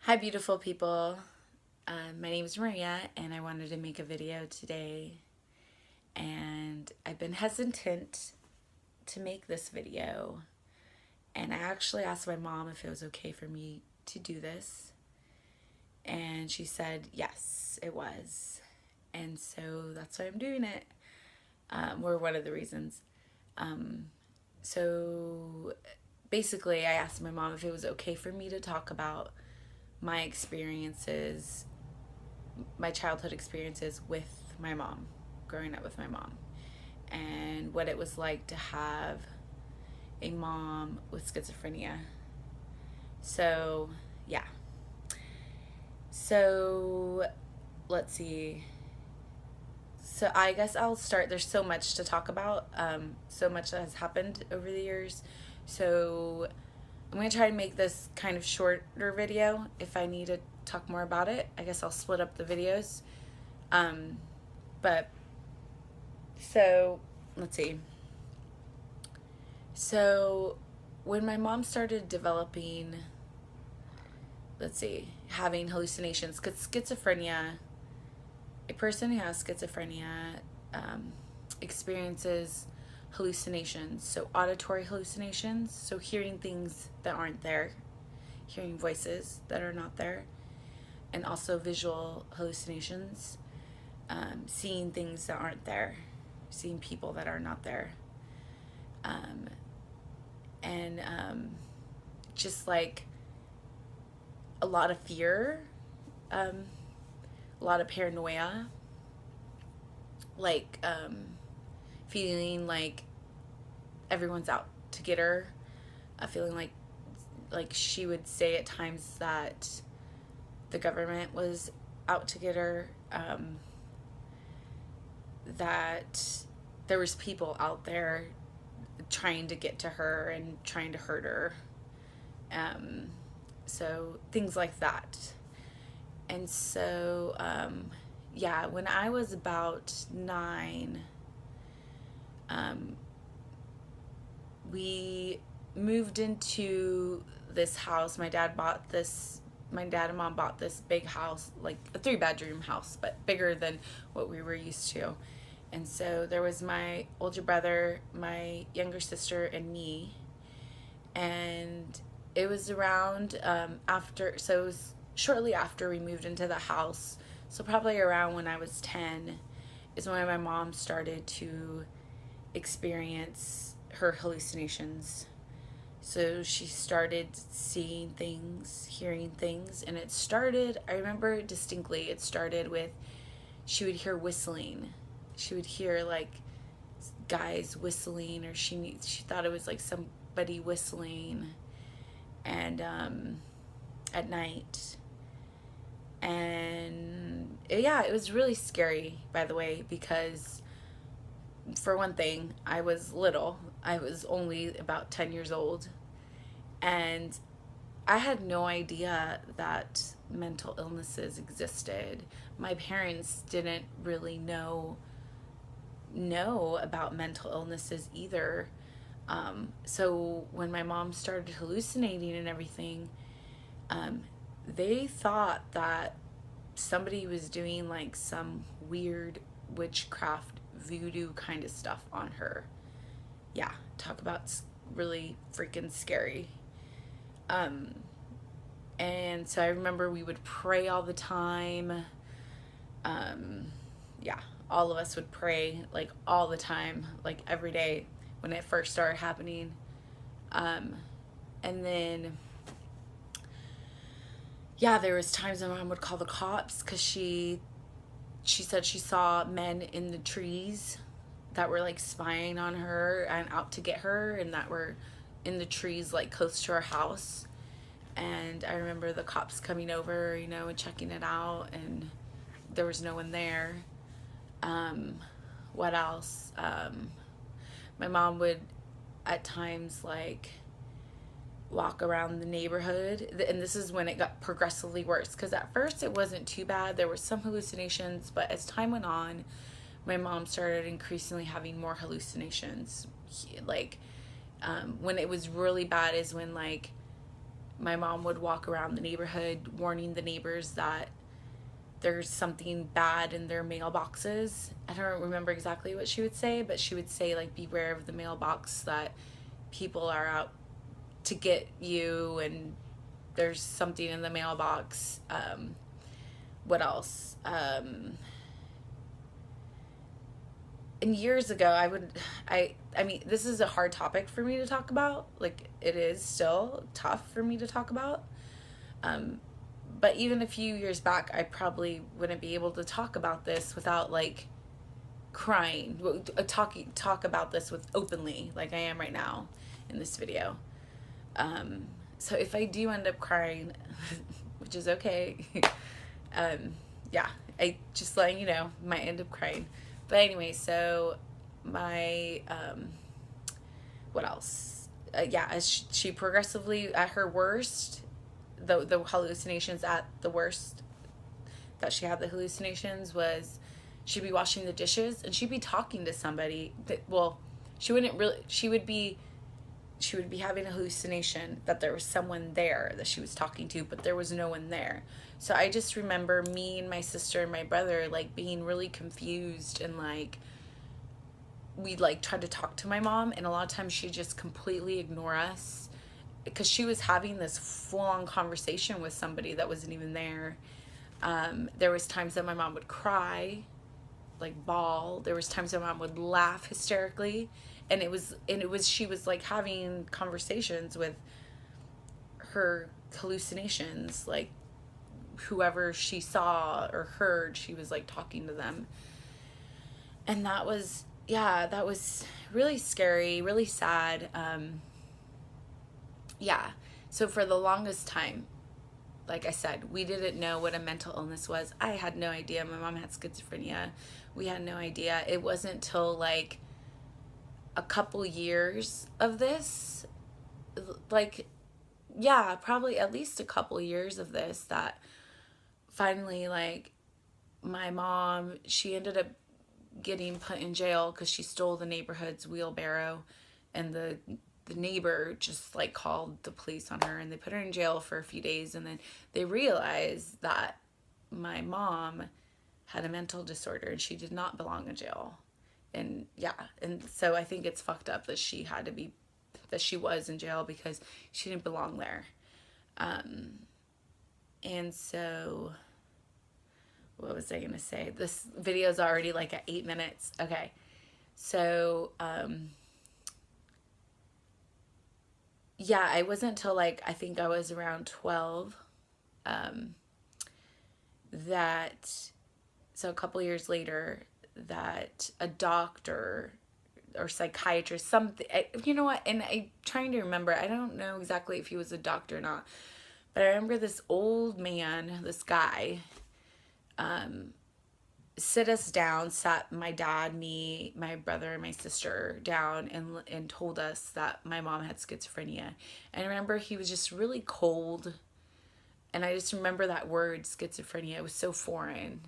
Hi, beautiful people. My name is Maria, and I wanted to make a video today. And I've been hesitant to make this video. And I actually asked my mom if it was okay for me to do this. And she said yes, it was. And so that's why I'm doing it. Or one of the reasons. So basically, I asked my mom if it was okay for me to talk about my experiences, my childhood experiences with my mom, growing up with my mom, and what it was like to have a mom with schizophrenia. So, yeah. So, let's see. So, I guess I'll start. There's so much to talk about, so much that has happened over the years. So, I'm going to try to make this kind of shorter video. If I need to talk more about it, I guess I'll split up the videos. But so let's see. So when my mom started developing, having hallucinations, because schizophrenia, a person who has schizophrenia experiences hallucinations. So auditory hallucinations, so hearing things that aren't there, hearing voices that are not there, and also visual hallucinations, seeing things that aren't there, seeing people that are not there, and just like a lot of fear, a lot of paranoia, like feeling like everyone's out to get her, feeling like she would say at times that the government was out to get her, that there was people out there trying to get to her and trying to hurt her. So things like that. And so, yeah, when I was about 9, we moved into this house. My dad and mom bought this big house, like a 3-bedroom house, but bigger than what we were used to. And so there was my older brother, my younger sister, and me. And it was around so it was shortly after we moved into the house. So probably around when I was 10 is when my mom started to experience her hallucinations. So she started seeing things, hearing things, and I remember distinctly, it started with, she would hear whistling. She would hear like guys whistling, or she thought it was like somebody whistling, and at night. And yeah, it was really scary, by the way, because for one thing, I was little. I was only about 10 years old. And I had no idea that mental illnesses existed. My parents didn't really know about mental illnesses either. So when my mom started hallucinating and everything, they thought that somebody was doing like some weird witchcraft voodoo kind of stuff on her. Yeah, talk about really freaking scary. And so I remember we would pray all the time. Yeah, all of us would pray like all the time, like every day when it first started happening. And then, yeah, there was times when mom would call the cops because she said she saw men in the trees that were like spying on her and out to get her, and that were in the trees like close to our house. And I remember the cops coming over, and checking it out, and there was no one there. What else? My mom would at times like walk around the neighborhood, and this is when it got progressively worse, because at first it wasn't too bad. There were some hallucinations, but as time went on, my mom started increasingly having more hallucinations. Like when it was really bad is when like my mom would walk around the neighborhood warning the neighbors that there's something bad in their mailboxes. I don't remember exactly what she would say, but she would say, like, beware of the mailbox, that people are out to get you, and there's something in the mailbox. What else? And years ago, I mean, this is a hard topic for me to talk about. Like, it is still tough for me to talk about. But even a few years back, I probably wouldn't be able to talk about this without, like, crying. Talk about this with openly, like I am right now in this video. So if I do end up crying, which is okay, yeah, I just letting you know, might end up crying. But anyway, so my, what else? Yeah, as she progressively, at her worst, the hallucinations at the worst that she had the hallucinations was she'd be washing the dishes and she'd be talking to somebody that, well, she would be having a hallucination that there was someone there that she was talking to, but there was no one there. So I just remember me and my sister and my brother, like, being really confused, and like we'd like try to talk to my mom, and a lot of times she'd just completely ignore us because she was having this full-on conversation with somebody that wasn't even there. There was times that my mom would cry, like bawl. There was times that my mom would laugh hysterically, and it was she was like having conversations with her hallucinations, like whoever she saw or heard, she was like talking to them. And that was, yeah, that was really scary, really sad. Yeah. So for the longest time, like I said, we didn't know what a mental illness was. I had no idea. My mom had schizophrenia. We had no idea. It wasn't till like a couple years of this, like, yeah, probably at least a couple years of this, that finally, like, my mom, she ended up getting put in jail because she stole the neighborhood's wheelbarrow, and the neighbor just like called the police on her, and they put her in jail for a few days, and then they realized that my mom had a mental disorder and she did not belong in jail. And yeah, and so I think it's fucked up that she was in jail because she didn't belong there. And so what was I gonna say? This video is already like at 8 minutes. Okay, so yeah, I wasn't till like, I think I was around 12, that, so a couple years later, that a doctor or psychiatrist, something, you know what, and I'm trying to remember, I don't know exactly if he was a doctor or not, but I remember this old man, this guy, sat my dad, me, my brother, and my sister down, and told us that my mom had schizophrenia. And I remember he was just really cold, and I just remember that word, schizophrenia. It was so foreign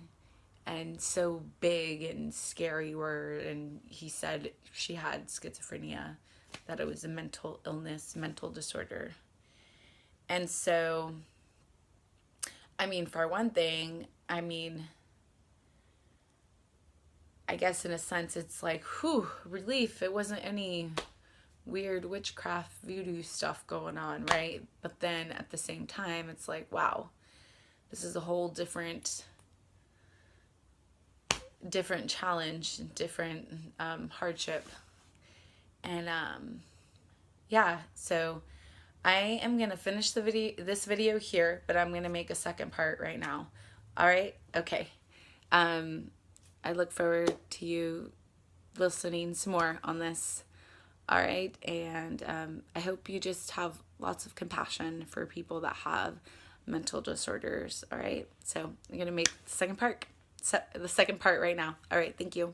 and so big and scary word, and he said she had schizophrenia, that it was a mental illness, mental disorder. And so, I mean, for one thing, I mean, I guess in a sense it's like, whew, relief. It wasn't any weird witchcraft voodoo stuff going on, right? But then at the same time, it's like, wow, this is a whole different challenge, different hardship. And yeah, so I am gonna finish this video here, but I'm gonna make a second part right now. All right, okay. I look forward to you listening some more on this. All right, and I hope you just have lots of compassion for people that have mental disorders. All right, so I'm gonna make the second part right now. All right, thank you.